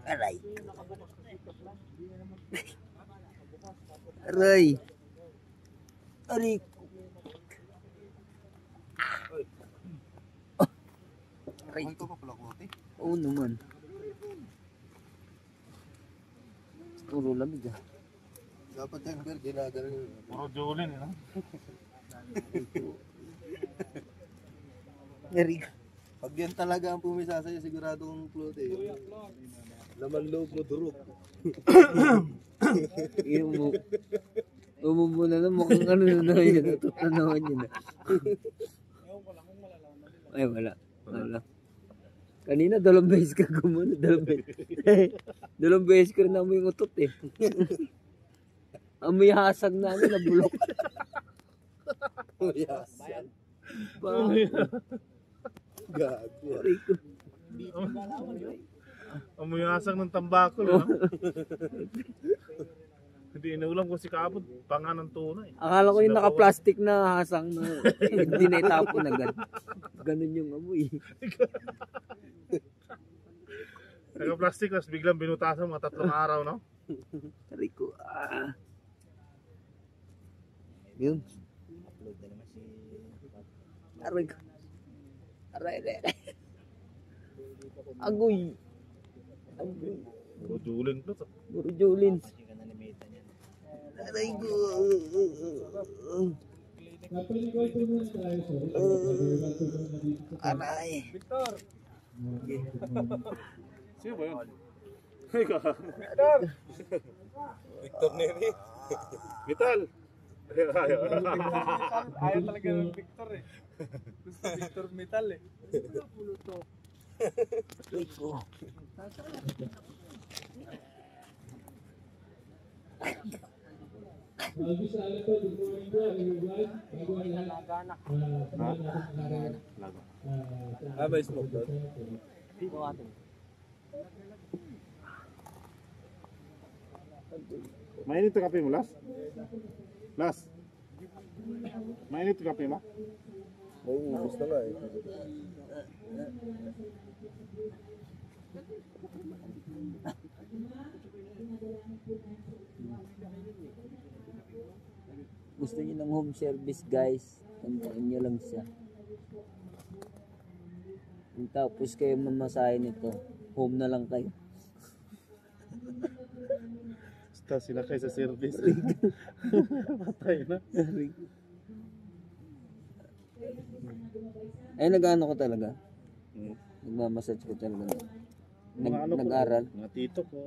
Aray. Aray. Aray. Aray. Oo naman. Puro lamig ah. Dapat yung beer, ginagano yun. Puro Jolin, eh, no? Aray. Pag yan talaga ang pumisa sa'yo, sigurado kong float eh. Laman loob mo, durog. Yung mo. Umubo na na mukhang ano na naman yun. Natot na naman yun. Ay wala. Wala. Kanina dalawang beses ka gumano. Dalawang beses ko rin na yung utot eh. Amoy hasag na ano, nabulok. Yasan. Gago. Aray ko. Amoy asang ng tambako, no? Hindi inulam ko si Kapod, panga ng tunay. Akala ko yung naka-plastic na hasang na hindi na itapon agad. Ganun yung amoy. Naka-plastic, tapos biglang binutasan mga 3 araw, no? Aray ko. Yun. Aray ko. Aray. Agoy. Agoy. Puro Jolin plus. Puro Jolin. Aray ko. Aray. Victor! Sino ba yun? Victor! Victor Neri. Vital! Ayaw talaga ng Victor eh. Gusto Victor Metal eh. Aray ko. May smoke doon? Mainit yung kape mo, Las? Las? Mainit yung kape mo? Ubus na nga eh. Gusto niyo ng home service guys, tantayin niyo lang siya. Kung tapos kayo mamasahin ito, home na lang kayo. Basta sila kayo sa service. Patay na. Ay nag-ano ko talaga. Nagmamassage ko talaga. Nag-aral. Mga tito ko.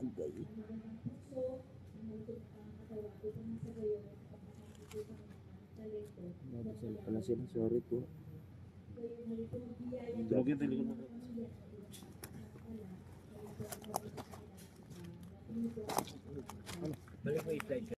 Okay. Nabasal pala sila, sorry po. Tulogin tayo likod mo. Balik mo i-flight.